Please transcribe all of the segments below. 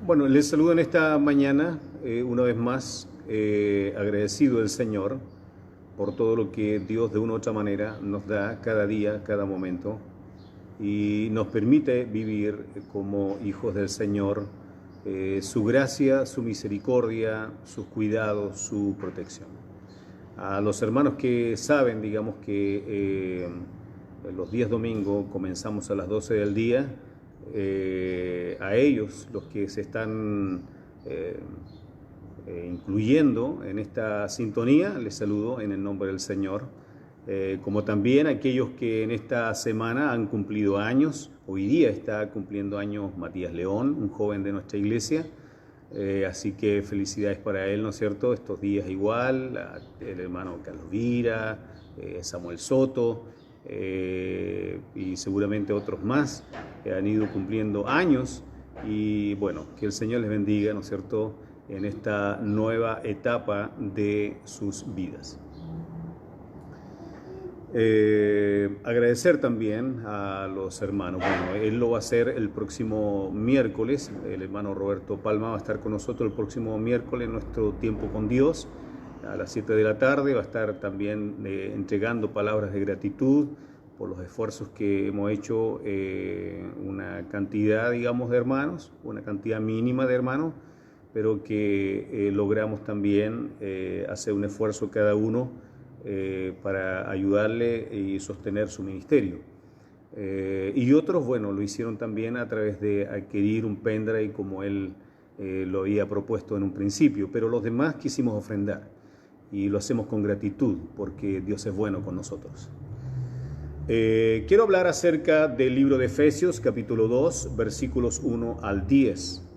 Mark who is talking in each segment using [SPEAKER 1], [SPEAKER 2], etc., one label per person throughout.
[SPEAKER 1] Bueno, les saludo en esta mañana, una vez más, agradecido del Señor por todo lo que Dios de una u otra manera nos da cada día, cada momento, y nos permite vivir como hijos del Señor, su gracia, su misericordia, sus cuidados, su protección. A los hermanos que saben, digamos que los días domingos comenzamos a las 12 del día, a ellos, los que se están incluyendo en esta sintonía, les saludo en el nombre del Señor, como también aquellos que en esta semana han cumplido años. Hoy día está cumpliendo años Matías León, un joven de nuestra iglesia, así que felicidades para él, ¿no es cierto? Estos días igual, el hermano Carlos Vira, Samuel Soto, y seguramente otros más que han ido cumpliendo años, y bueno, que el Señor les bendiga, ¿no es cierto?, en esta nueva etapa de sus vidas. Agradecer también a los hermanos. Bueno, él lo va a hacer el próximo miércoles. El hermano Roberto Palma va a estar con nosotros el próximo miércoles en nuestro tiempo con Dios a las 7 de la tarde. Va a estar también entregando palabras de gratitud por los esfuerzos que hemos hecho, una cantidad, digamos, de hermanos, una cantidad mínima de hermanos, pero que logramos también hacer un esfuerzo cada uno para ayudarle y sostener su ministerio. Y otros, bueno, lo hicieron también a través de adquirir un pendrive como él lo había propuesto en un principio, pero los demás quisimos ofrendar y lo hacemos con gratitud porque Dios es bueno con nosotros. Quiero hablar acerca del libro de Efesios, capítulo 2, versículos 1 al 10.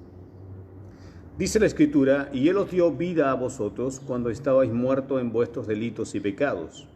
[SPEAKER 1] Dice la Escritura: y Él os dio vida a vosotros cuando estabais muertos en vuestros delitos y pecados,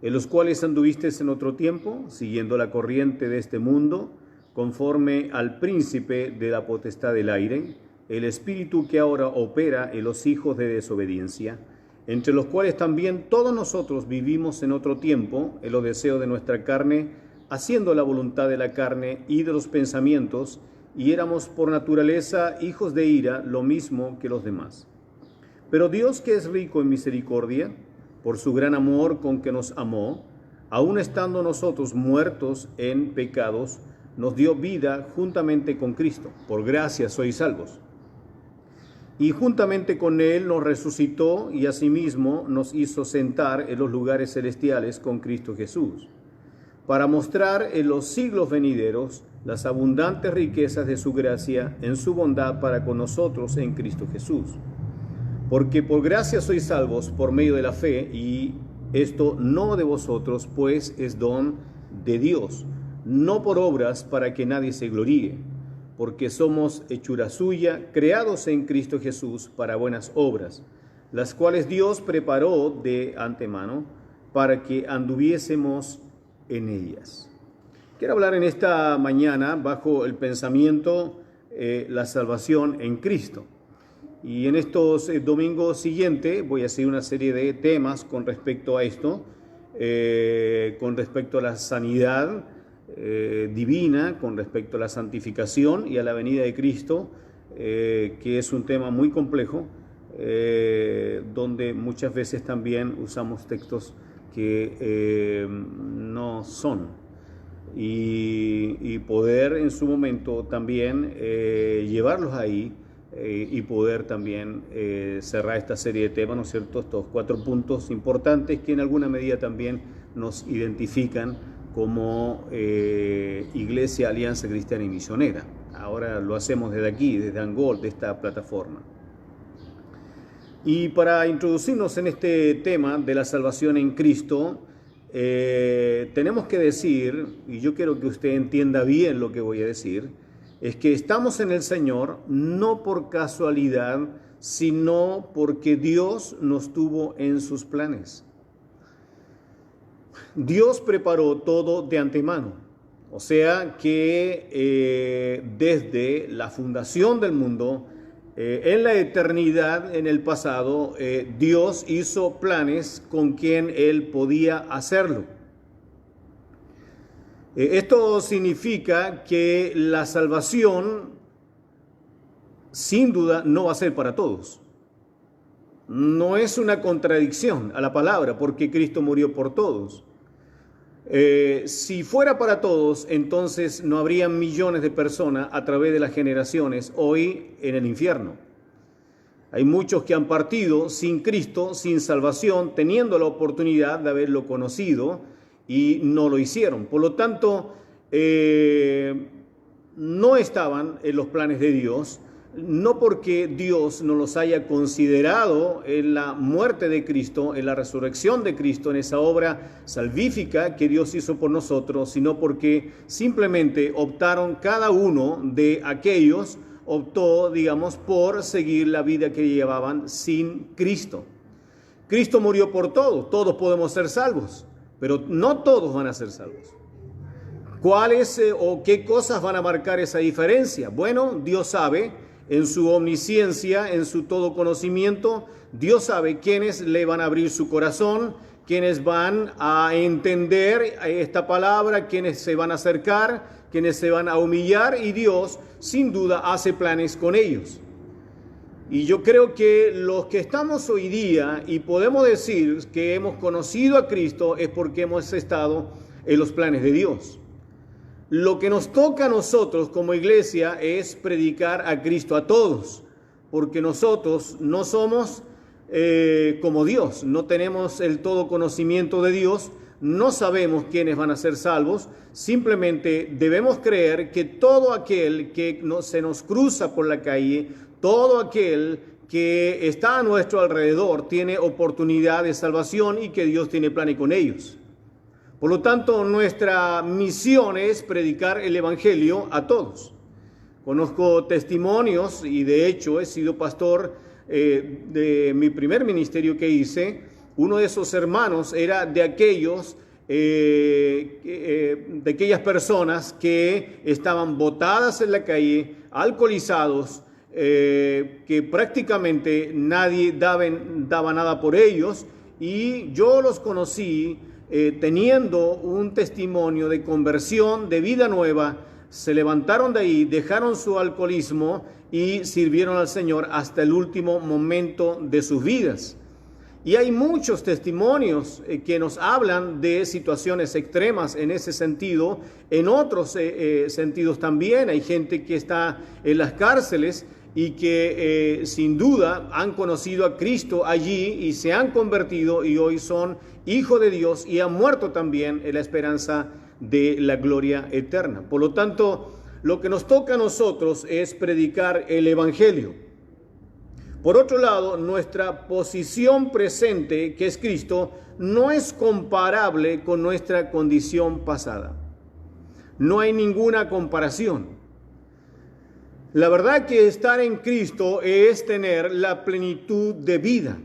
[SPEAKER 1] en los cuales anduvisteis en otro tiempo, siguiendo la corriente de este mundo, conforme al príncipe de la potestad del aire, el espíritu que ahora opera en los hijos de desobediencia, entre los cuales también todos nosotros vivimos en otro tiempo, en los deseos de nuestra carne, haciendo la voluntad de la carne y de los pensamientos, y éramos por naturaleza hijos de ira, lo mismo que los demás. Pero Dios, que es rico en misericordia, por su gran amor con que nos amó, aun estando nosotros muertos en pecados, nos dio vida juntamente con Cristo. Por gracia sois salvos. Y juntamente con Él nos resucitó y asimismo nos hizo sentar en los lugares celestiales con Cristo Jesús, para mostrar en los siglos venideros las abundantes riquezas de su gracia en su bondad para con nosotros en Cristo Jesús. Porque por gracia sois salvos por medio de la fe, y esto no de vosotros, pues es don de Dios, no por obras para que nadie se gloríe, porque somos hechura suya, creados en Cristo Jesús para buenas obras, las cuales Dios preparó de antemano para que anduviésemos en ellas. Quiero hablar en esta mañana bajo el pensamiento la salvación en Cristo. Y en estos domingos siguientes voy a hacer una serie de temas con respecto a esto, con respecto a la sanidad divina, con respecto a la santificación y a la venida de Cristo, que es un tema muy complejo, donde muchas veces también usamos textos que no son. Y poder en su momento también llevarlos ahí y poder también cerrar esta serie de temas, ¿no es cierto? Estos 4 puntos importantes que en alguna medida también nos identifican como Iglesia Alianza Cristiana y Misionera. Ahora lo hacemos desde aquí, desde Angol, de esta plataforma. Y para introducirnos en este tema de la salvación en Cristo, tenemos que decir, y yo quiero que usted entienda bien lo que voy a decir, es que estamos en el Señor no por casualidad, sino porque Dios nos tuvo en sus planes. Dios preparó todo de antemano, o sea que desde la fundación del mundo, en la eternidad, en el pasado, Dios hizo planes con quien Él podía hacerlo. Esto significa que la salvación sin duda no va a ser para todos. No es una contradicción a la palabra, porque Cristo murió por todos. Si fuera para todos, entonces no habría millones de personas a través de las generaciones hoy en el infierno. Hay muchos que han partido sin Cristo, sin salvación, teniendo la oportunidad de haberlo conocido y no lo hicieron. Por lo tanto, no estaban en los planes de Dios, no porque Dios no los haya considerado en la muerte de Cristo, en la resurrección de Cristo, en esa obra salvífica que Dios hizo por nosotros, sino porque simplemente optaron cada uno de aquellos, optó, digamos, por seguir la vida que llevaban sin Cristo. Cristo murió por todos, todos podemos ser salvos, pero no todos van a ser salvos. ¿Cuáles o qué cosas van a marcar esa diferencia? Bueno, Dios sabe. En su omnisciencia, en su todo conocimiento, Dios sabe quiénes le van a abrir su corazón, quiénes van a entender esta palabra, quiénes se van a acercar, quiénes se van a humillar, y Dios sin duda hace planes con ellos. Y yo creo que los que estamos hoy día y podemos decir que hemos conocido a Cristo es porque hemos estado en los planes de Dios. Lo que nos toca a nosotros como iglesia es predicar a Cristo a todos, porque nosotros no somos como Dios, no tenemos el todo conocimiento de Dios, no sabemos quiénes van a ser salvos, simplemente debemos creer que todo aquel que se nos cruza por la calle, todo aquel que está a nuestro alrededor tiene oportunidad de salvación y que Dios tiene planes con ellos. Por lo tanto, nuestra misión es predicar el Evangelio a todos. Conozco testimonios y de hecho he sido pastor de mi primer ministerio que hice. Uno de esos hermanos era de aquellas personas que estaban botadas en la calle, alcoholizados, que prácticamente nadie daba nada por ellos, y yo los conocí teniendo un testimonio de conversión, de vida nueva. Se levantaron de ahí, dejaron su alcoholismo y sirvieron al Señor hasta el último momento de sus vidas. Y hay muchos testimonios que nos hablan de situaciones extremas en ese sentido. En otros sentidos también hay gente que está en las cárceles y que sin duda han conocido a Cristo allí y se han convertido y hoy son hijos de Dios y han muerto también en la esperanza de la gloria eterna. Por lo tanto, lo que nos toca a nosotros es predicar el Evangelio. Por otro lado, nuestra posición presente, que es Cristo, no es comparable con nuestra condición pasada. No hay ninguna comparación. La verdad que estar en Cristo es tener la plenitud de vida.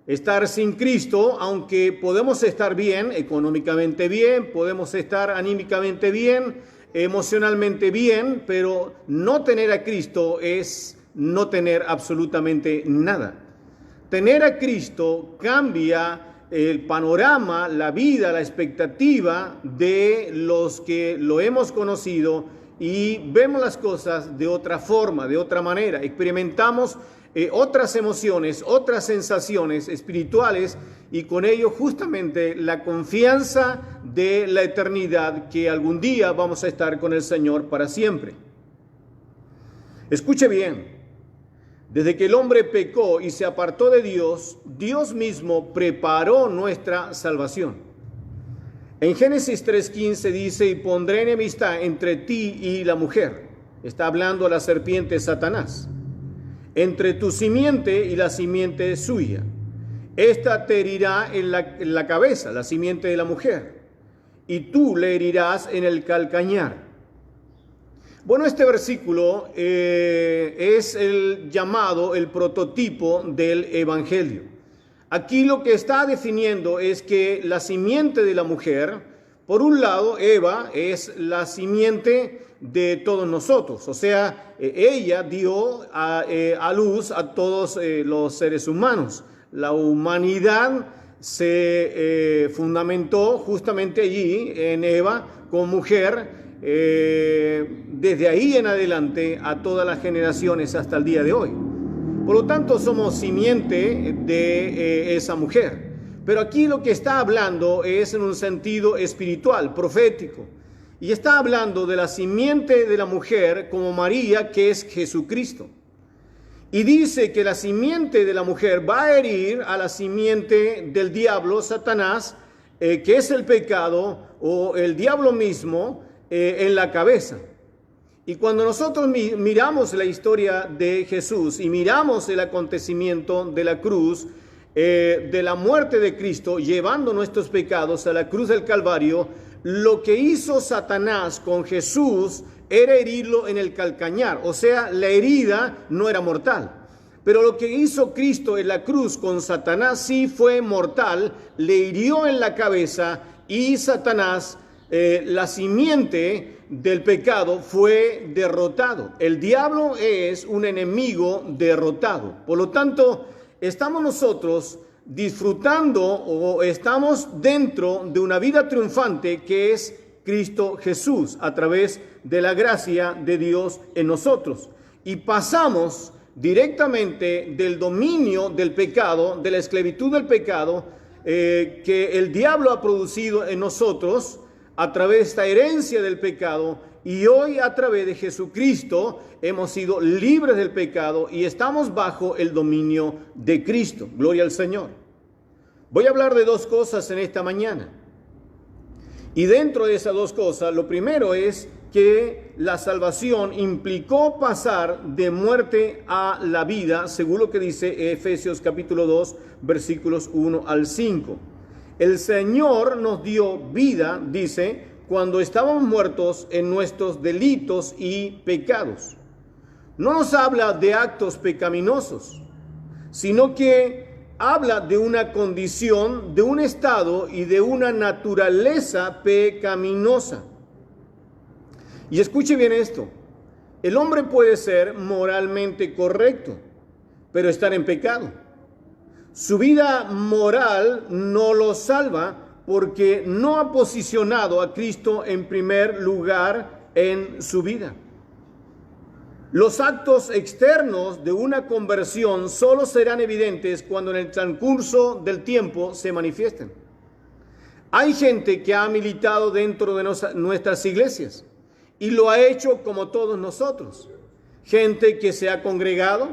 [SPEAKER 1] Estar sin Cristo, aunque podemos estar bien, económicamente bien, podemos estar anímicamente bien, emocionalmente bien, pero no tener a Cristo es no tener absolutamente nada. Tener a Cristo cambia el panorama, la vida, la expectativa de los que lo hemos conocido y vemos las cosas de otra forma, de otra manera. Experimentamos otras emociones, otras sensaciones espirituales y con ello justamente la confianza de la eternidad, que algún día vamos a estar con el Señor para siempre. Escuche bien, desde que el hombre pecó y se apartó de Dios, Dios mismo preparó nuestra salvación. En Génesis 3:15 dice: y pondré enemistad entre ti y la mujer. Está hablando a la serpiente Satanás. Entre tu simiente y la simiente suya. Esta te herirá en la cabeza, la simiente de la mujer, y tú le herirás en el calcañar. Bueno, este versículo es el llamado, el prototipo del Evangelio. Aquí lo que está definiendo es que la simiente de la mujer, por un lado, Eva, es la simiente de todos nosotros. O sea, ella dio a luz a todos los seres humanos. La humanidad se fundamentó justamente allí, en Eva, como mujer, desde ahí en adelante a todas las generaciones hasta el día de hoy. Por lo tanto, somos simiente de esa mujer. Pero aquí lo que está hablando es en un sentido espiritual, profético. Y está hablando de la simiente de la mujer como María, que es Jesucristo. Y dice que la simiente de la mujer va a herir a la simiente del diablo, Satanás, que es el pecado o el diablo mismo, en la cabeza. Y cuando nosotros miramos la historia de Jesús y miramos el acontecimiento de la cruz, de la muerte de Cristo, llevando nuestros pecados a la cruz del Calvario, lo que hizo Satanás con Jesús era herirlo en el calcañar, o sea, la herida no era mortal. Pero lo que hizo Cristo en la cruz con Satanás sí fue mortal, le hirió en la cabeza y Satanás, la simiente del pecado, fue derrotado. El diablo es un enemigo derrotado. Por lo tanto, estamos nosotros disfrutando o estamos dentro de una vida triunfante que es Cristo Jesús a través de la gracia de Dios en nosotros. Y pasamos directamente del dominio del pecado, de la esclavitud del pecado que el diablo ha producido en nosotros a través de esta herencia del pecado, y hoy a través de Jesucristo hemos sido libres del pecado y estamos bajo el dominio de Cristo. Gloria al Señor. Voy a hablar de dos cosas en esta mañana. Y dentro de esas dos cosas, lo primero es que la salvación implicó pasar de muerte a la vida, según lo que dice Efesios capítulo 2, versículos 1 al 5. El Señor nos dio vida, dice, cuando estábamos muertos en nuestros delitos y pecados. No nos habla de actos pecaminosos, sino que habla de una condición, de un estado y de una naturaleza pecaminosa. Y escuche bien esto, el hombre puede ser moralmente correcto, pero estar en pecado. Su vida moral no lo salva porque no ha posicionado a Cristo en primer lugar en su vida. Los actos externos de una conversión solo serán evidentes cuando en el transcurso del tiempo se manifiesten. Hay gente que ha militado dentro de nuestras iglesias y lo ha hecho como todos nosotros. Gente que se ha congregado,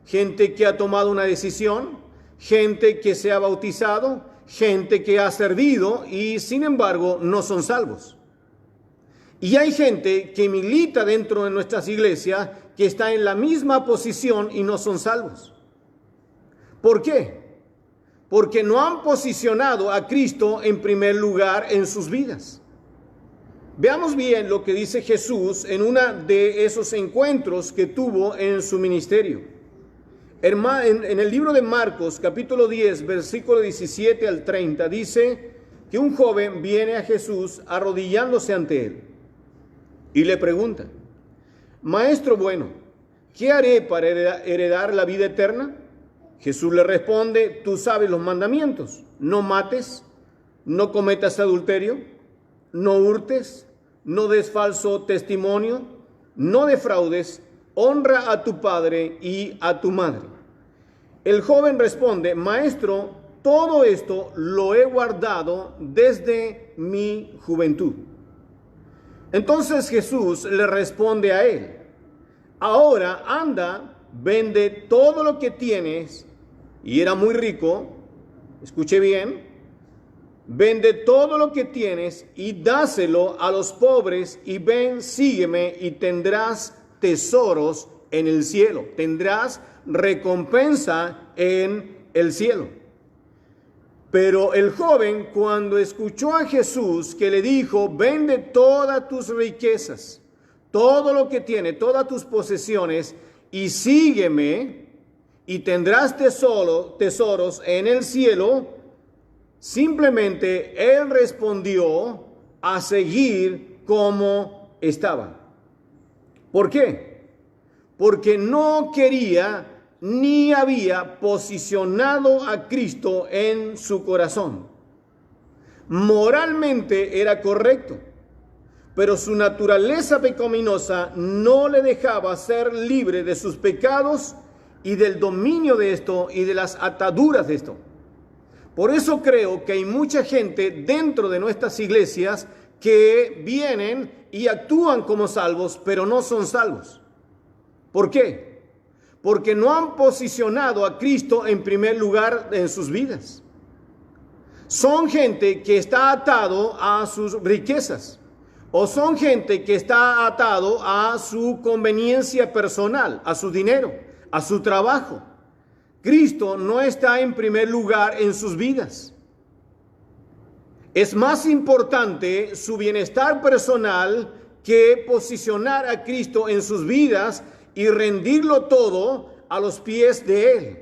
[SPEAKER 1] gente que ha tomado una decisión, gente que se ha bautizado, gente que ha servido y sin embargo no son salvos. Y hay gente que milita dentro de nuestras iglesias que está en la misma posición y no son salvos. ¿Por qué? Porque no han posicionado a Cristo en primer lugar en sus vidas. Veamos bien lo que dice Jesús en uno de esos encuentros que tuvo en su ministerio. En el libro de Marcos, capítulo 10, versículo 17 al 30, dice que un joven viene a Jesús arrodillándose ante él y le pregunta: Maestro bueno, ¿qué haré para heredar la vida eterna? Jesús le responde: tú sabes los mandamientos: no mates, no cometas adulterio, no hurtes, no des falso testimonio, no defraudes, honra a tu padre y a tu madre. El joven responde: Maestro, todo esto lo he guardado desde mi juventud. Entonces Jesús le responde a él: ahora anda, vende todo lo que tienes, y era muy rico, escuche bien, vende todo lo que tienes y dáselo a los pobres y ven, sígueme y tendrás tesoros en el cielo, tendrás recompensa en el cielo. Pero el joven, cuando escuchó a Jesús que le dijo: vende todas tus riquezas, todo lo que tiene, todas tus posesiones, y sígueme y tendrás tesoros en el cielo, simplemente él respondió a seguir como estaba. ¿Por qué? Porque no quería ni había posicionado a Cristo en su corazón. Moralmente era correcto,
[SPEAKER 2] pero su naturaleza pecaminosa no le dejaba ser libre de sus pecados y del dominio de esto y de las ataduras de esto. Por eso creo que hay mucha gente dentro de nuestras iglesias que vienen y actúan como salvos, pero no son salvos. ¿Por qué? Porque no han posicionado a Cristo en primer lugar en sus vidas. Son gente que está atado a sus riquezas, o son gente que está atado a su conveniencia personal, a su dinero, a su trabajo. Cristo no está en primer lugar en sus vidas. Es más importante su bienestar personal que posicionar a Cristo en sus vidas y rendirlo todo a los pies de Él.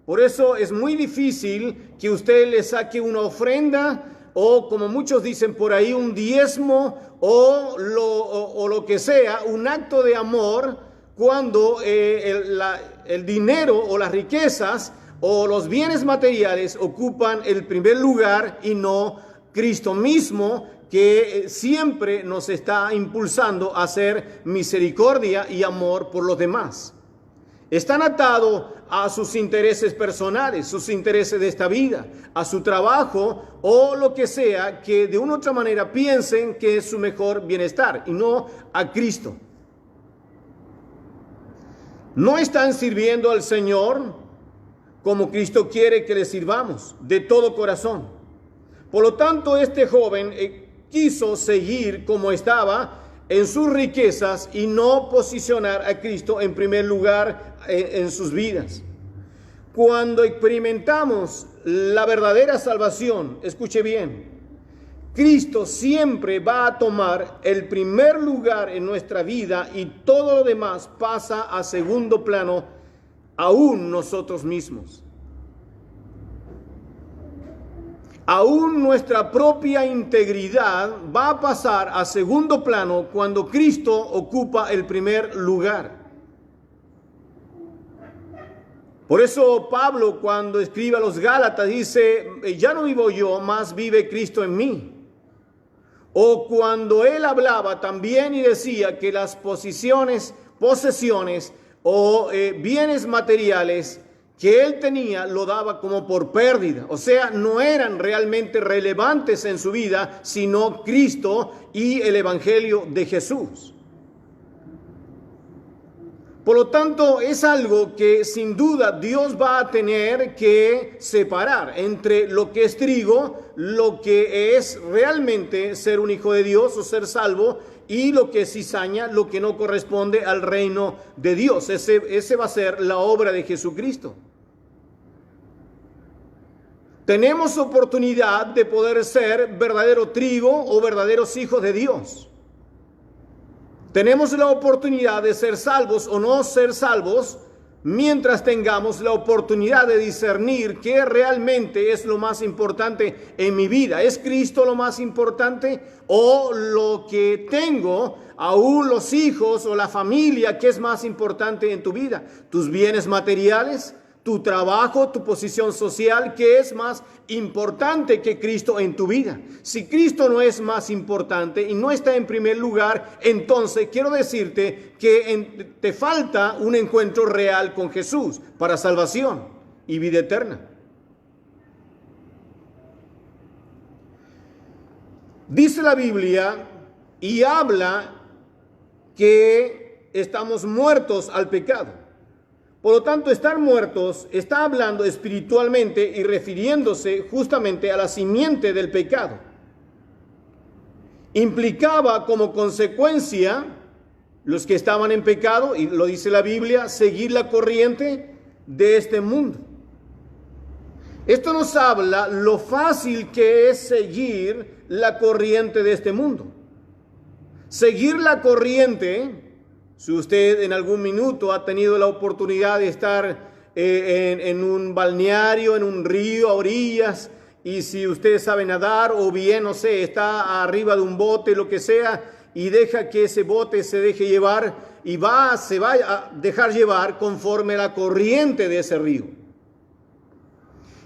[SPEAKER 2] Por eso es muy difícil que usted le saque una ofrenda o, como muchos dicen por ahí, un diezmo o lo que sea, un acto de amor, cuando el dinero o las riquezas o los bienes materiales ocupan el primer lugar y no Cristo mismo, que siempre nos está impulsando a hacer misericordia y amor por los demás. Están atados a sus intereses personales, sus intereses de esta vida, a su trabajo o lo que sea, que de una u otra manera piensen que es su mejor bienestar y no a Cristo. No están sirviendo al Señor como Cristo quiere que le sirvamos, de todo corazón. Por lo tanto, este joven quiso seguir como estaba en sus riquezas y no posicionar a Cristo en primer lugar en sus vidas. Cuando experimentamos la verdadera salvación, escuche bien, Cristo siempre va a tomar el primer lugar en nuestra vida y todo lo demás pasa a segundo plano, aún nosotros mismos. Aún nuestra propia integridad va a pasar a segundo plano cuando Cristo ocupa el primer lugar. Por eso Pablo, cuando escribe a los Gálatas, dice, ya no vivo yo, más vive Cristo en mí. O cuando él hablaba también y decía que las posesiones o bienes materiales que él tenía lo daba como por pérdida, o sea, no eran realmente relevantes en su vida, sino Cristo y el Evangelio de Jesús. Por lo tanto, es algo que sin duda Dios va a tener que separar entre lo que es trigo, lo que es realmente ser un hijo de Dios o ser salvo, y lo que es cizaña, lo que no corresponde al reino de Dios. Ese va a ser la obra de Jesucristo. Tenemos oportunidad de poder ser verdadero trigo o verdaderos hijos de Dios. Tenemos la oportunidad de ser salvos o no ser salvos mientras tengamos la oportunidad de discernir qué realmente es lo más importante en mi vida. ¿Es Cristo lo más importante o lo que tengo, aún los hijos o la familia, qué es más importante en tu vida? ¿Tus bienes materiales? ¿Tu trabajo, tu posición social, qué es más importante que Cristo en tu vida? Si Cristo no es más importante y no está en primer lugar, entonces quiero decirte que te falta un encuentro real con Jesús para salvación y vida eterna. Dice la Biblia y habla que estamos muertos al pecado. Por lo tanto, estar muertos está hablando espiritualmente y refiriéndose justamente a la simiente del pecado. Implicaba como consecuencia, los que estaban en pecado, y lo dice la Biblia, seguir la corriente de este mundo. Esto nos habla lo fácil que es seguir la corriente de este mundo. Seguir la corriente. Si usted en algún minuto ha tenido la oportunidad de estar en un balneario, en un río a orillas, y si usted sabe nadar o bien, no sé, está arriba de un bote, lo que sea, y deja que ese bote se deje llevar y se va a dejar llevar conforme a la corriente de ese río.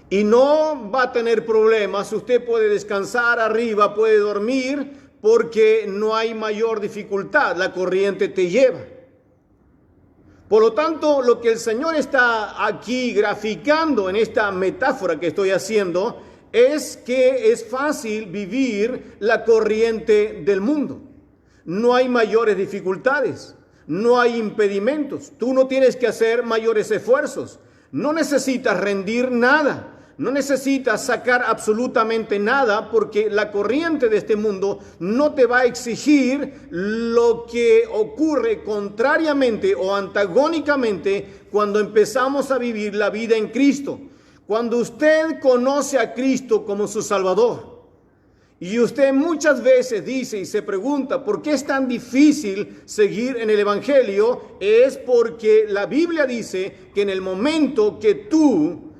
[SPEAKER 2] Y no va a tener problemas, usted puede descansar arriba, puede dormir, porque no hay mayor dificultad, la corriente te lleva. Por lo tanto, lo que el Señor está aquí graficando en esta metáfora que estoy haciendo es que es fácil vivir la corriente del mundo. No hay mayores dificultades, no hay impedimentos. Tú no tienes que hacer mayores esfuerzos. No necesitas rendir nada. No necesitas sacar absolutamente nada, porque la corriente de este mundo no te va a exigir lo que ocurre contrariamente o antagónicamente cuando empezamos a vivir la vida en Cristo. Cuando usted conoce a Cristo como su Salvador, y usted muchas veces dice y se pregunta ¿por qué es tan difícil seguir en el Evangelio? Es porque la Biblia dice que en el momento que tú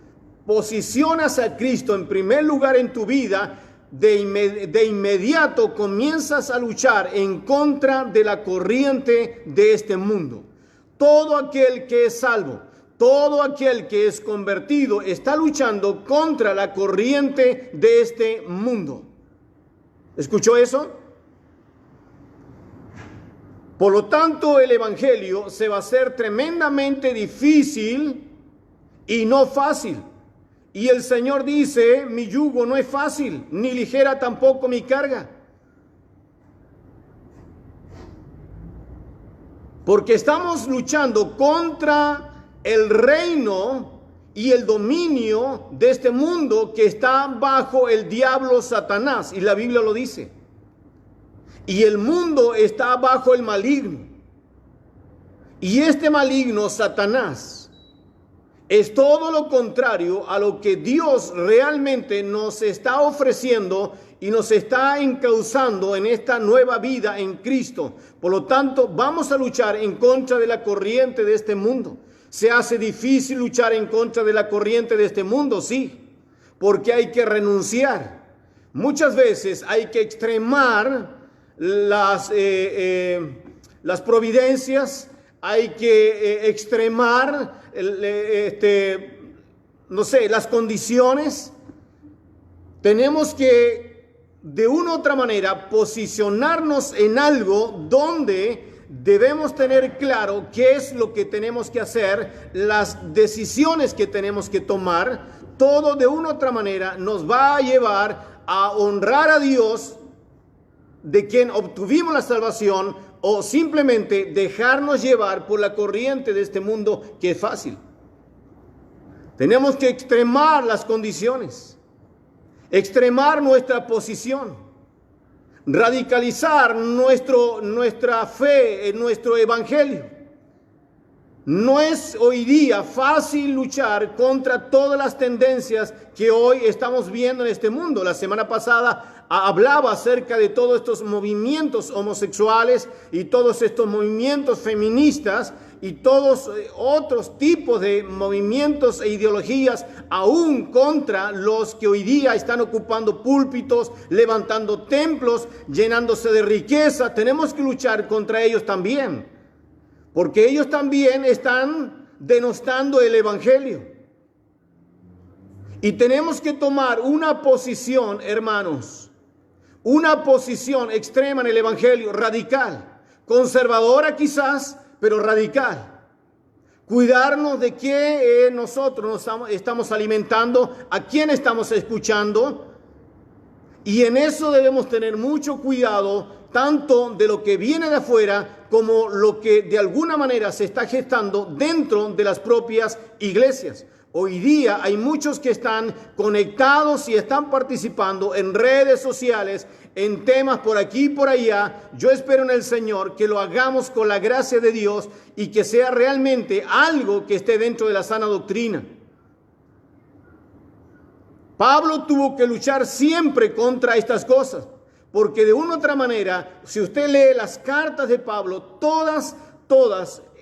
[SPEAKER 2] posicionas a Cristo en primer lugar en tu vida, de inmediato comienzas a luchar en contra de la corriente de este mundo. Todo aquel que es salvo, todo aquel que es convertido está luchando contra la corriente de este mundo. ¿Escuchó eso? Por lo tanto, el Evangelio se va a hacer tremendamente difícil y no fácil. Y el Señor dice, mi yugo no es fácil, ni ligera tampoco mi carga. Porque estamos luchando contra el reino y el dominio de este mundo que está bajo el diablo Satanás. Y la Biblia lo dice. Y el mundo está bajo el maligno. Y este maligno Satanás es todo lo contrario a lo que Dios realmente nos está ofreciendo y nos está encauzando en esta nueva vida en Cristo. Por lo tanto, vamos a luchar en contra de la corriente de este mundo. ¿Se hace difícil luchar en contra de la corriente de este mundo? Sí, porque hay que renunciar. Muchas veces hay que extremar las providencias, hay que extremar las condiciones. Tenemos que de una u otra manera posicionarnos en algo donde debemos tener claro qué es lo que tenemos que hacer, las decisiones que tenemos que tomar. Todo de una u otra manera nos va a llevar a honrar a Dios, de quien obtuvimos la salvación, o simplemente dejarnos llevar por la corriente de este mundo, que es fácil. Tenemos que extremar las condiciones, extremar nuestra posición, radicalizar nuestra fe en nuestro evangelio. No es hoy día fácil luchar contra todas las tendencias que hoy estamos viendo en este mundo. La semana pasada hablaba acerca de todos estos movimientos homosexuales y todos estos movimientos feministas y todos otros tipos de movimientos e ideologías, aún contra los que hoy día están ocupando púlpitos, levantando templos, llenándose de riqueza. Tenemos que luchar contra ellos también, porque ellos también están denostando el evangelio. Y tenemos que tomar una posición, hermanos, una posición extrema en el evangelio, radical, conservadora quizás, pero radical. Cuidarnos de qué nosotros nos estamos alimentando, a quién estamos escuchando. Y en eso debemos tener mucho cuidado, tanto de lo que viene de afuera como lo que de alguna manera se está gestando dentro de las propias iglesias. Hoy día hay muchos que están conectados y están participando en redes sociales, en temas por aquí y por allá. Yo espero en el Señor que lo hagamos con la gracia de Dios y que sea realmente algo que esté dentro de la sana doctrina. Pablo tuvo que luchar siempre contra estas cosas, porque de una u otra manera, si usted lee las cartas de Pablo, todas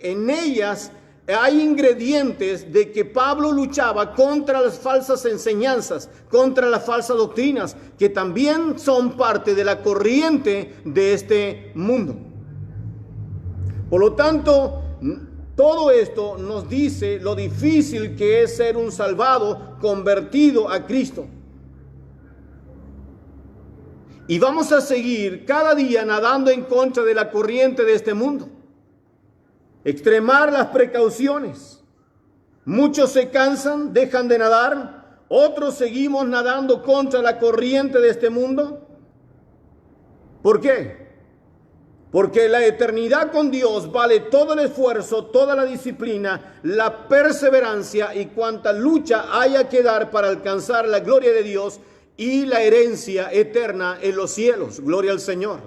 [SPEAKER 2] en ellas hay ingredientes de que Pablo luchaba contra las falsas enseñanzas, contra las falsas doctrinas, que también son parte de la corriente de este mundo. Por lo tanto, todo esto nos dice lo difícil que es ser un salvado convertido a Cristo. Y vamos a seguir cada día nadando en contra de la corriente de este mundo. Extremar las precauciones. Muchos se cansan, dejan de nadar. Otros seguimos nadando contra la corriente de este mundo. ¿Por qué? Porque la eternidad con Dios vale todo el esfuerzo, toda la disciplina, la perseverancia y cuanta lucha haya que dar para alcanzar la gloria de Dios y la herencia eterna en los cielos. Gloria al Señor.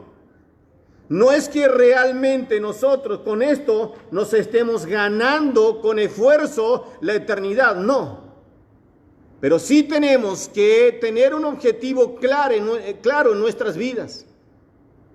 [SPEAKER 2] No es que realmente nosotros con esto nos estemos ganando con esfuerzo la eternidad, no. Pero sí tenemos que tener un objetivo claro en nuestras vidas.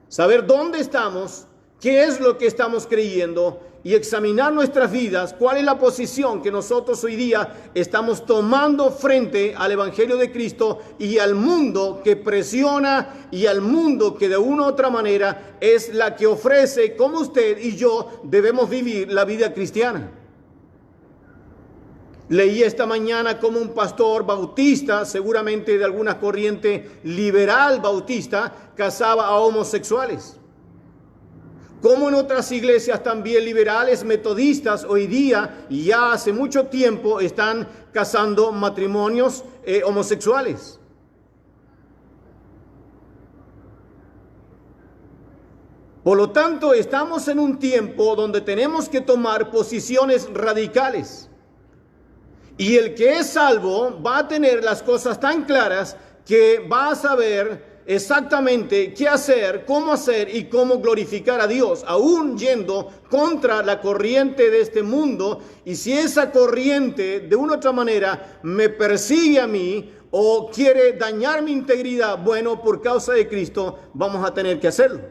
[SPEAKER 2] Saber dónde estamos, qué es lo que estamos creyendo y examinar nuestras vidas, cuál es la posición que nosotros hoy día estamos tomando frente al Evangelio de Cristo y al mundo que presiona y al mundo que de una u otra manera es la que ofrece cómo usted y yo debemos vivir la vida cristiana. Leí esta mañana como un pastor bautista, seguramente de alguna corriente liberal bautista, casaba a homosexuales. Como en otras iglesias también liberales metodistas hoy día y ya hace mucho tiempo están casando matrimonios homosexuales. Por lo tanto, estamos en un tiempo donde tenemos que tomar posiciones radicales. Y el que es salvo va a tener las cosas tan claras que va a saber exactamente qué hacer, cómo hacer y cómo glorificar a Dios, aún yendo contra la corriente de este mundo. Y si esa corriente de una u otra manera me persigue a mí o quiere dañar mi integridad, bueno, por causa de Cristo vamos a tener que hacerlo.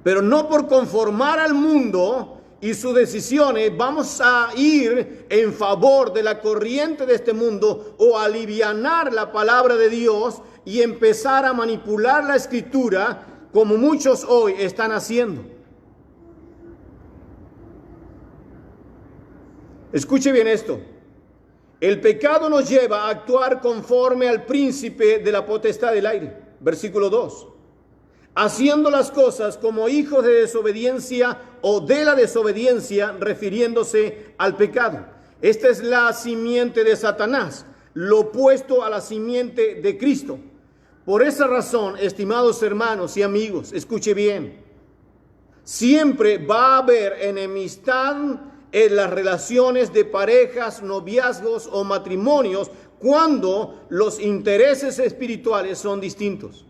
[SPEAKER 2] Pero no por conformar al mundo y sus decisiones vamos a ir en favor de la corriente de este mundo o alivianar la palabra de Dios y empezar a manipular la escritura como muchos hoy están haciendo. Escuche bien esto. El pecado nos lleva a actuar conforme al príncipe de la potestad del aire. Versículo 2. Haciendo las cosas como hijos de desobediencia o de la desobediencia, refiriéndose al pecado. Esta es la simiente de Satanás, lo opuesto a la simiente de Cristo. Por esa razón, estimados hermanos y amigos, escuche bien, siempre va a haber enemistad en las relaciones de parejas, noviazgos o matrimonios cuando los intereses espirituales son distintos.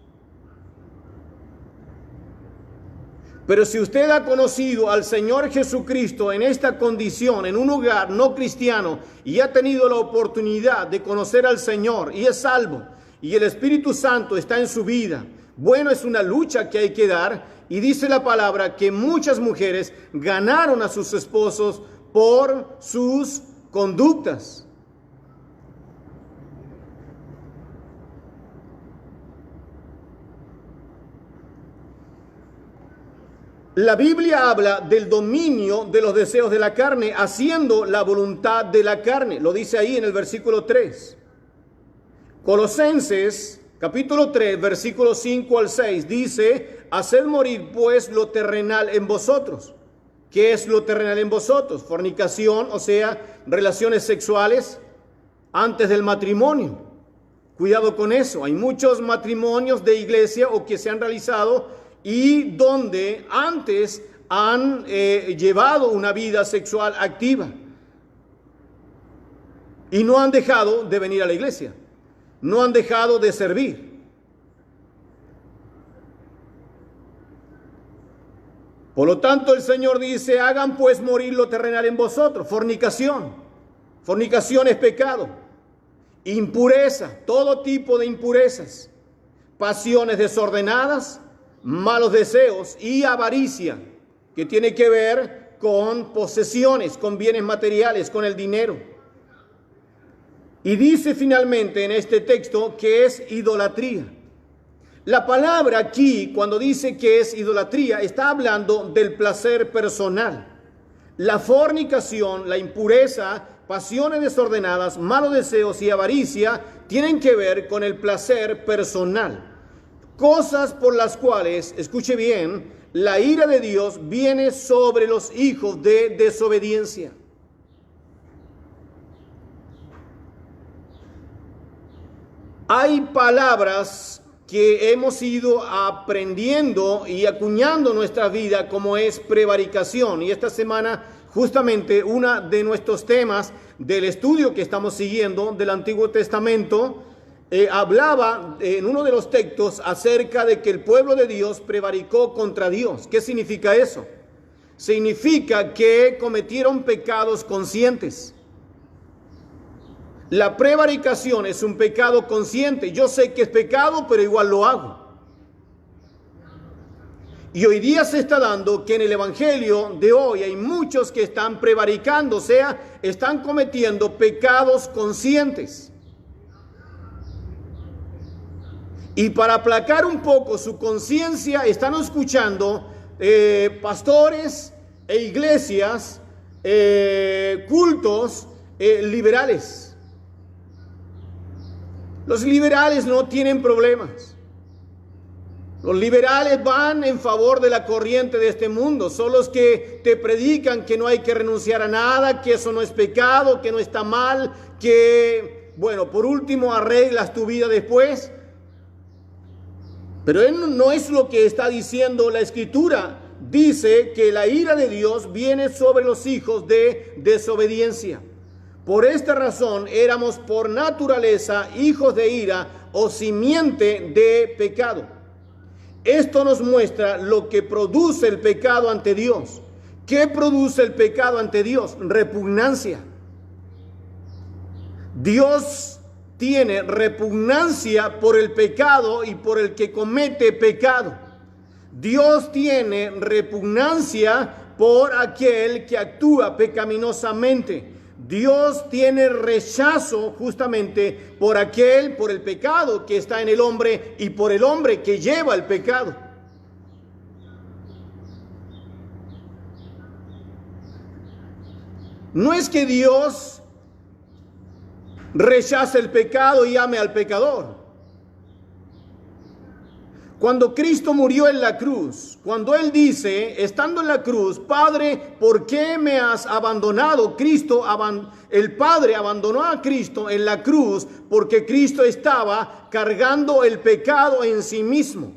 [SPEAKER 2] Pero si usted ha conocido al Señor Jesucristo en esta condición, en un lugar no cristiano, y ha tenido la oportunidad de conocer al Señor y es salvo, y el Espíritu Santo está en su vida, bueno, es una lucha que hay que dar, y dice la palabra que muchas mujeres ganaron a sus esposos por sus conductas. La Biblia habla del dominio de los deseos de la carne, haciendo la voluntad de la carne. Lo dice ahí en el versículo 3. Colosenses, capítulo 3, versículos 5 al 6, dice, haced morir pues lo terrenal en vosotros. ¿Qué es lo terrenal en vosotros? Fornicación, o sea, relaciones sexuales antes del matrimonio. Cuidado con eso. Hay muchos matrimonios de iglesia o que se han realizado y donde antes han llevado una vida sexual activa y no han dejado de venir a la iglesia, no han dejado de servir. Por lo tanto, el Señor dice, hagan pues morir lo terrenal en vosotros. Fornicación. Fornicación es pecado. Impureza, todo tipo de impurezas. Pasiones desordenadas, malos deseos y avaricia, que tiene que ver con posesiones, con bienes materiales, con el dinero. Y dice finalmente en este texto que es idolatría. La palabra aquí, cuando dice que es idolatría, está hablando del placer personal. La fornicación, la impureza, pasiones desordenadas, malos deseos y avaricia tienen que ver con el placer personal. Cosas por las cuales, escuche bien, la ira de Dios viene sobre los hijos de desobediencia. Hay palabras que hemos ido aprendiendo y acuñando en nuestra vida, como es prevaricación. Y esta semana, justamente, uno de nuestros temas del estudio que estamos siguiendo del Antiguo Testamento, hablaba en uno de los textos acerca de que el pueblo de Dios prevaricó contra Dios. ¿Qué significa eso? Significa que cometieron pecados conscientes. La prevaricación es un pecado consciente. Yo sé que es pecado, pero igual lo hago. Y hoy día se está dando que en el evangelio de hoy hay muchos que están prevaricando, o sea, están cometiendo pecados conscientes. Y para aplacar un poco su conciencia, están escuchando pastores e iglesias, cultos liberales. Los liberales no tienen problemas. Los liberales van en favor de la corriente de este mundo. Son los que te predican que no hay que renunciar a nada, que eso no es pecado, que no está mal, que, bueno, por último arreglas tu vida después. Pero no es lo que está diciendo la Escritura. Dice que la ira de Dios viene sobre los hijos de desobediencia. Por esta razón éramos por naturaleza hijos de ira o simiente de pecado. Esto nos muestra lo que produce el pecado ante Dios. ¿Qué produce el pecado ante Dios? Repugnancia. Dios tiene repugnancia por el pecado y por el que comete pecado. Dios tiene repugnancia por aquel que actúa pecaminosamente. Dios tiene rechazo justamente por el pecado que está en el hombre y por el hombre que lleva el pecado. No es que Dios rechace el pecado y ame al pecador. Cuando Cristo murió en la cruz, cuando Él dice, estando en la cruz, Padre, ¿por qué me has abandonado? El Padre abandonó a Cristo en la cruz porque Cristo estaba cargando el pecado en sí mismo.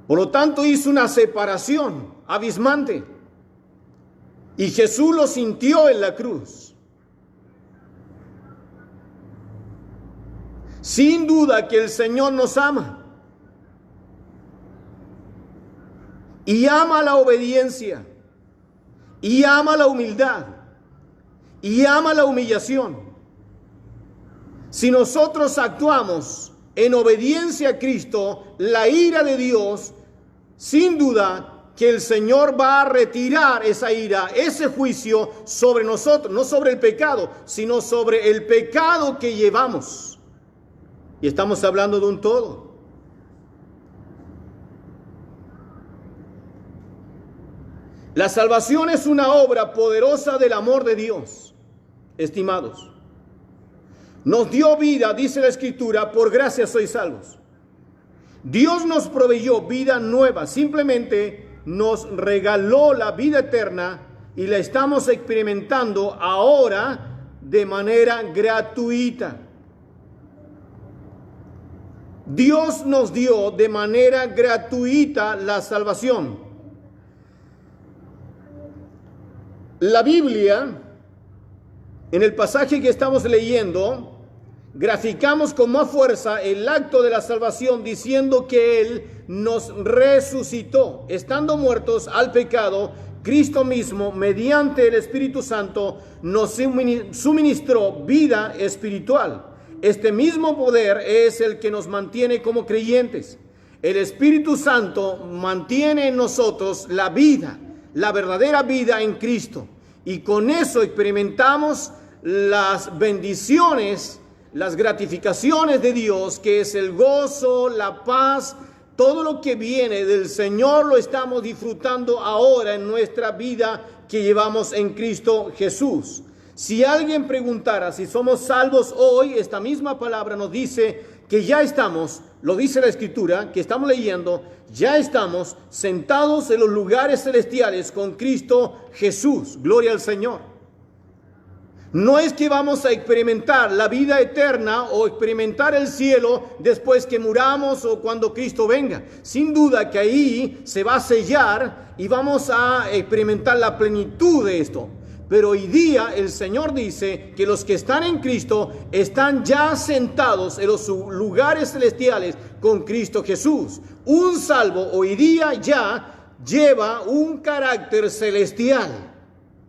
[SPEAKER 2] Por lo tanto, hizo una separación abismante. Y Jesús lo sintió en la cruz. Sin duda que el Señor nos ama. Y ama la obediencia, y ama la humildad, y ama la humillación. Si nosotros actuamos en obediencia a Cristo, la ira de Dios, sin duda que el Señor va a retirar esa ira, ese juicio sobre nosotros, no sobre el pecado, sino sobre el pecado que llevamos. Y estamos hablando de un todo. La salvación es una obra poderosa del amor de Dios, estimados. Nos dio vida, dice la Escritura, por gracia sois salvos. Dios nos proveyó vida nueva, simplemente nos regaló la vida eterna y la estamos experimentando ahora de manera gratuita. Dios nos dio de manera gratuita la salvación. La Biblia, en el pasaje que estamos leyendo, graficamos con más fuerza el acto de la salvación diciendo que Él nos resucitó. Estando muertos al pecado, Cristo mismo, mediante el Espíritu Santo, nos suministró vida espiritual. Este mismo poder es el que nos mantiene como creyentes. El Espíritu Santo mantiene en nosotros la vida, la verdadera vida en Cristo. Y con eso experimentamos las bendiciones, las gratificaciones de Dios, que es el gozo, la paz, todo lo que viene del Señor lo estamos disfrutando ahora en nuestra vida que llevamos en Cristo Jesús. Si alguien preguntara si somos salvos hoy, esta misma palabra nos dice que ya estamos, lo dice la Escritura, que estamos leyendo, ya estamos sentados en los lugares celestiales con Cristo Jesús. Gloria al Señor. No es que vamos a experimentar la vida eterna o experimentar el cielo después que muramos o cuando Cristo venga. Sin duda que ahí se va a sellar y vamos a experimentar la plenitud de esto. Pero hoy día el Señor dice que los que están en Cristo están ya sentados en los lugares celestiales con Cristo Jesús. Un salvo hoy día ya lleva un carácter celestial.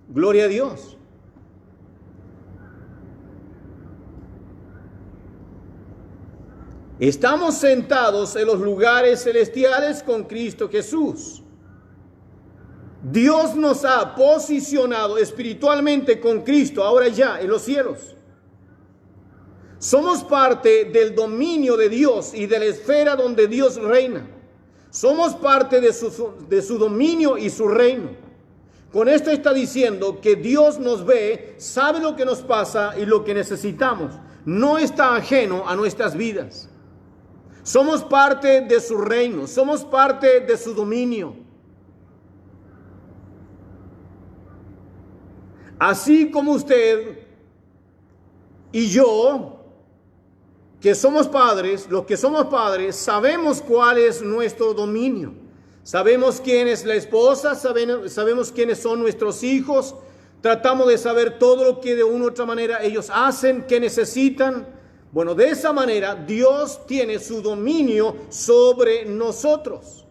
[SPEAKER 2] Gloria a Dios. Estamos sentados en los lugares celestiales con Cristo Jesús. Dios nos ha posicionado espiritualmente con Cristo, ahora ya en los cielos. Somos parte del dominio de Dios y de la esfera donde Dios reina. Somos parte de su dominio y su reino. Con esto está diciendo que Dios nos ve, sabe lo que nos pasa y lo que necesitamos. No está ajeno a nuestras vidas. Somos parte de su reino, somos parte de su dominio. Así como usted y yo, que somos padres, los que somos padres, sabemos cuál es nuestro dominio. Sabemos quién es la esposa, sabemos quiénes son nuestros hijos. Tratamos de saber todo lo que de una u otra manera ellos hacen, qué necesitan. Bueno, de esa manera Dios tiene su dominio sobre nosotros.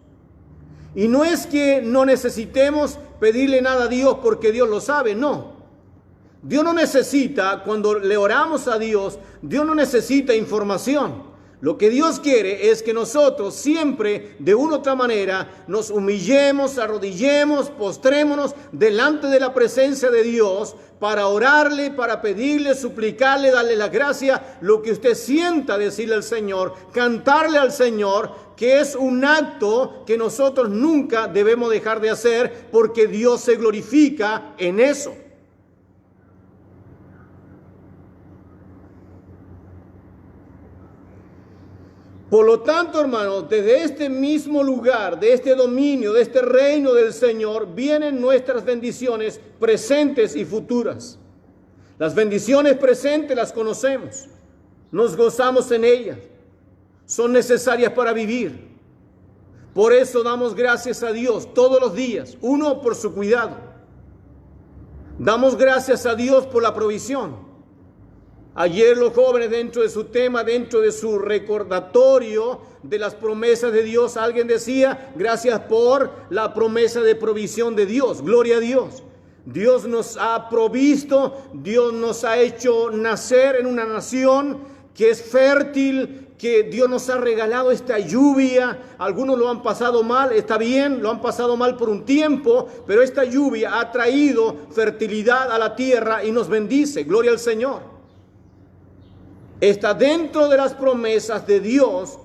[SPEAKER 2] Y no es que no necesitemos pedirle nada a Dios porque Dios lo sabe, no. Dios no necesita, cuando le oramos a Dios, Dios no necesita información. Lo que Dios quiere es que nosotros siempre, de una u otra manera, nos humillemos, arrodillemos, postrémonos delante de la presencia de Dios para orarle, para pedirle, suplicarle, darle la gracia, lo que usted sienta decirle al Señor, cantarle al Señor, que es un acto que nosotros nunca debemos dejar de hacer porque Dios se glorifica en eso. Por lo tanto, hermanos, desde este mismo lugar, de este dominio, de este reino del Señor, vienen nuestras bendiciones presentes y futuras. Las bendiciones presentes las conocemos, nos gozamos en ellas, son necesarias para vivir. Por eso damos gracias a Dios todos los días, uno, por su cuidado. Damos gracias a Dios por la provisión. Ayer los jóvenes, dentro de su tema, dentro de su recordatorio de las promesas de Dios, alguien decía, gracias por la promesa de provisión de Dios. Gloria a Dios. Dios nos ha provisto, Dios nos ha hecho nacer en una nación que es fértil, que Dios nos ha regalado esta lluvia. Algunos lo han pasado mal, está bien, lo han pasado mal por un tiempo, pero esta lluvia ha traído fertilidad a la tierra y nos bendice. Gloria al Señor. Está dentro de las promesas de Dios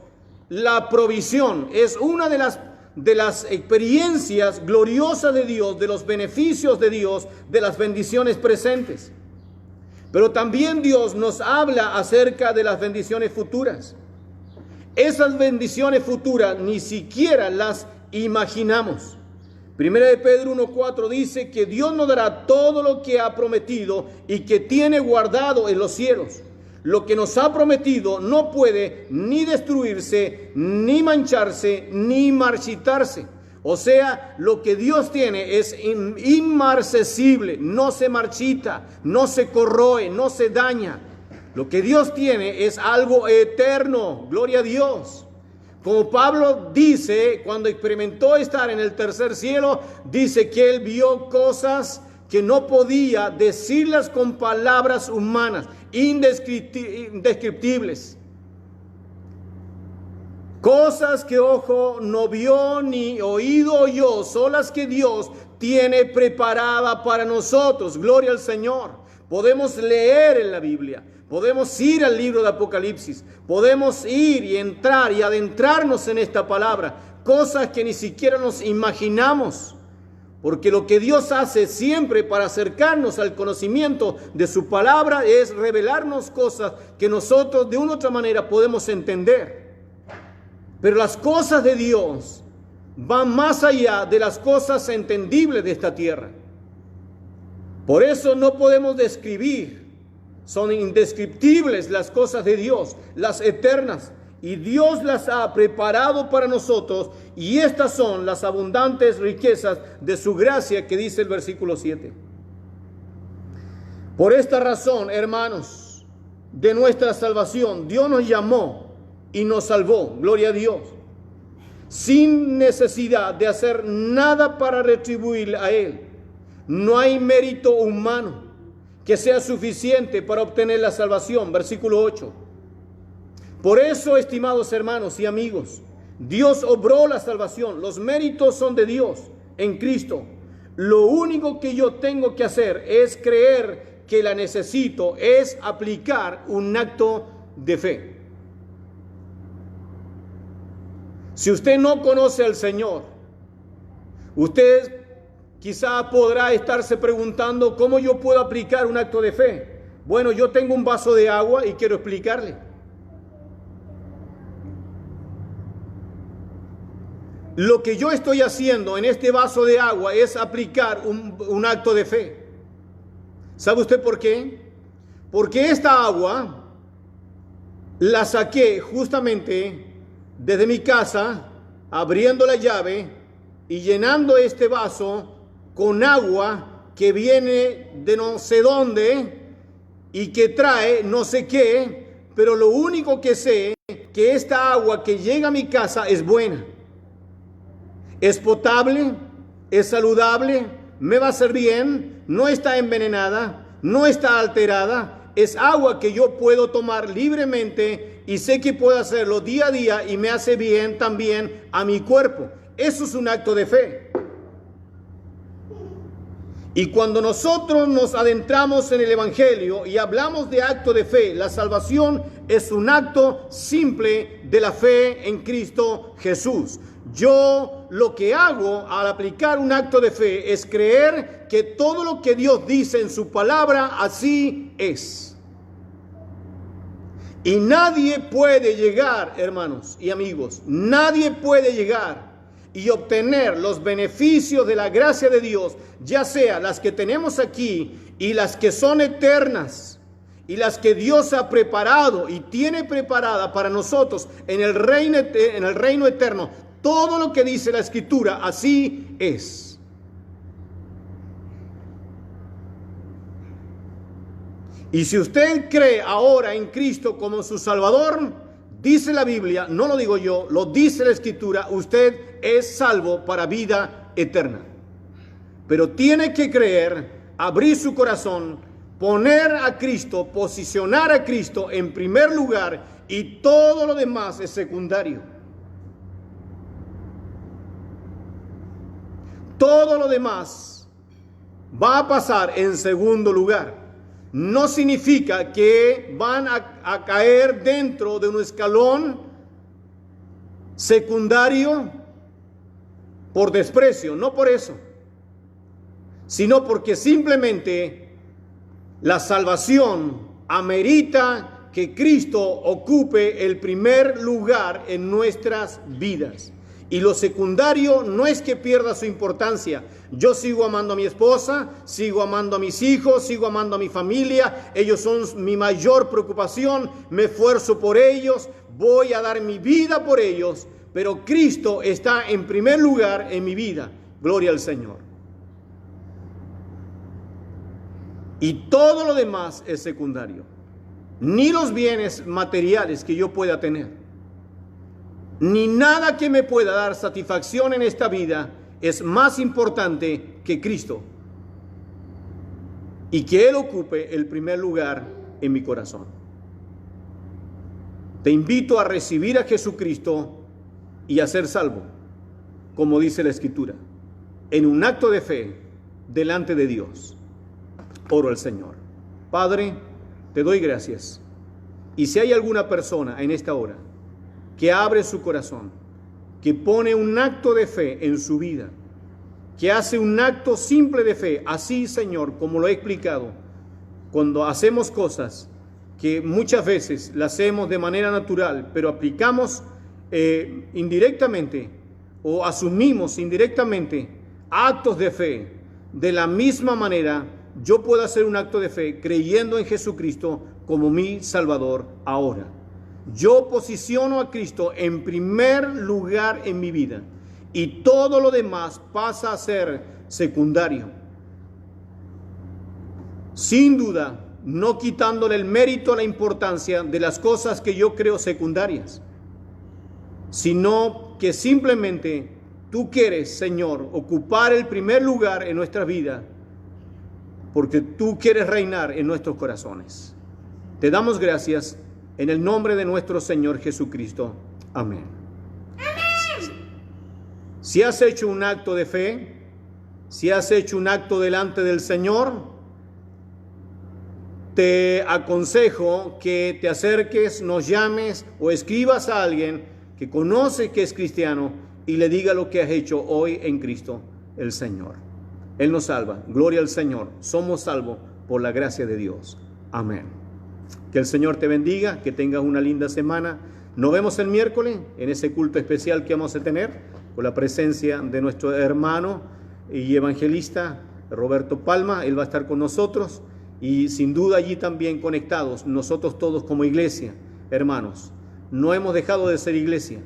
[SPEAKER 2] la provisión. Es una de las experiencias gloriosas de Dios, de los beneficios de Dios, de las bendiciones presentes. Pero también Dios nos habla acerca de las bendiciones futuras. Esas bendiciones futuras ni siquiera las imaginamos. Primera de Pedro 1:4 dice que Dios nos dará todo lo que ha prometido y que tiene guardado en los cielos. Lo que nos ha prometido no puede ni destruirse, ni mancharse, ni marchitarse. O sea, lo que Dios tiene es inmarcesible, no se marchita, no se corroe, no se daña. Lo que Dios tiene es algo eterno, gloria a Dios. Como Pablo dice, cuando experimentó estar en el tercer cielo, dice que él vio cosas que no podía decirlas con palabras humanas, indescriptibles. Cosas que ojo no vio ni oído oyó, son las que Dios tiene preparada para nosotros. Gloria al Señor. Podemos leer en la Biblia, podemos ir al libro de Apocalipsis, podemos ir y entrar y adentrarnos en esta palabra, cosas que ni siquiera nos imaginamos. Porque lo que Dios hace siempre para acercarnos al conocimiento de su palabra es revelarnos cosas que nosotros de una u otra manera podemos entender. Pero las cosas de Dios van más allá de las cosas entendibles de esta tierra. Por eso no podemos describir, son indescriptibles las cosas de Dios, las eternas. Y Dios las ha preparado para nosotros, y estas son las abundantes riquezas de su gracia, que dice el versículo 7. Por esta razón, hermanos, de nuestra salvación, Dios nos llamó y nos salvó, gloria a Dios, sin necesidad de hacer nada para retribuir a Él. No hay mérito humano que sea suficiente para obtener la salvación, versículo 8. Por eso, estimados hermanos y amigos, Dios obró la salvación. Los méritos son de Dios en Cristo. Lo único que yo tengo que hacer es creer que la necesito, es aplicar un acto de fe. Si usted no conoce al Señor, usted quizá podrá estarse preguntando, ¿cómo yo puedo aplicar un acto de fe? Bueno, yo tengo un vaso de agua y quiero explicarle. Lo que yo estoy haciendo en este vaso de agua es aplicar un acto de fe. ¿Sabe usted por qué? Porque esta agua la saqué justamente desde mi casa, abriendo la llave y llenando este vaso con agua que viene de no sé dónde y que trae no sé qué, pero lo único que sé es que esta agua que llega a mi casa es buena. Es potable, es saludable, me va a hacer bien, no está envenenada, no está alterada, es agua que yo puedo tomar libremente y sé que puedo hacerlo día a día y me hace bien también a mi cuerpo. Eso es un acto de fe. Y cuando nosotros nos adentramos en el Evangelio y hablamos de acto de fe, la salvación es un acto simple de la fe en Cristo Jesús. Yo lo que hago al aplicar un acto de fe es creer que todo lo que Dios dice en su palabra así es. Y nadie puede llegar, hermanos y amigos, nadie puede llegar y obtener los beneficios de la gracia de Dios, ya sea las que tenemos aquí y las que son eternas y las que Dios ha preparado y tiene preparada para nosotros en el reino eterno. Todo lo que dice la Escritura, así es. Y si usted cree ahora en Cristo como su Salvador, dice la Biblia, no lo digo yo, lo dice la Escritura, usted es salvo para vida eterna. Pero tiene que creer, abrir su corazón, poner a Cristo, posicionar a Cristo en primer lugar, y todo lo demás es secundario. Todo lo demás va a pasar en segundo lugar. No significa que van a caer dentro de un escalón secundario por desprecio, no por eso, sino porque simplemente la salvación amerita que Cristo ocupe el primer lugar en nuestras vidas. Y lo secundario no es que pierda su importancia. Yo sigo amando a mi esposa, sigo amando a mis hijos, sigo amando a mi familia. Ellos son mi mayor preocupación. Me esfuerzo por ellos, voy a dar mi vida por ellos. Pero Cristo está en primer lugar en mi vida. Gloria al Señor. Y todo lo demás es secundario. Ni los bienes materiales que yo pueda tener, ni nada que me pueda dar satisfacción en esta vida es más importante que Cristo y que Él ocupe el primer lugar en mi corazón. Te invito a recibir a Jesucristo y a ser salvo, como dice la Escritura, en un acto de fe delante de Dios. Oro al Señor. Padre, te doy gracias. Y si hay alguna persona en esta hora que abre su corazón, que pone un acto de fe en su vida, que hace un acto simple de fe, así, Señor, como lo he explicado, cuando hacemos cosas que muchas veces las hacemos de manera natural, pero aplicamos indirectamente o asumimos indirectamente actos de fe, de la misma manera yo puedo hacer un acto de fe creyendo en Jesucristo como mi Salvador ahora. Yo posiciono a Cristo en primer lugar en mi vida y todo lo demás pasa a ser secundario. Sin duda, no quitándole el mérito a la importancia de las cosas que yo creo secundarias, sino que simplemente tú quieres, Señor, ocupar el primer lugar en nuestra vida, porque tú quieres reinar en nuestros corazones. Te damos gracias en el nombre de nuestro Señor Jesucristo. Amén. Si has hecho un acto de fe, si has hecho un acto delante del Señor, te aconsejo que te acerques, nos llames o escribas a alguien que conoce que es cristiano y le diga lo que has hecho hoy en Cristo el Señor. Él nos salva. Gloria al Señor. Somos salvos por la gracia de Dios. Amén. Que el Señor te bendiga, que tengas una linda semana. Nos vemos el miércoles en ese culto especial que vamos a tener con la presencia de nuestro hermano y evangelista Roberto Palma. Él va a estar con nosotros y sin duda allí también conectados nosotros todos como iglesia. Hermanos, no hemos dejado de ser iglesia.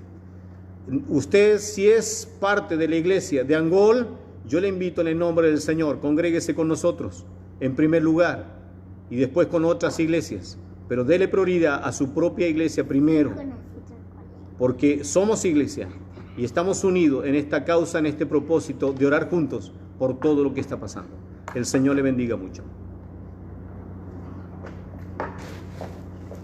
[SPEAKER 2] Usted, si es parte de la iglesia de Angol, yo le invito en el nombre del Señor, congréguese con nosotros en primer lugar y después con otras iglesias, pero dele prioridad a su propia iglesia primero, porque somos iglesia y estamos unidos en esta causa, en este propósito de orar juntos por todo lo que está pasando. El Señor le bendiga mucho.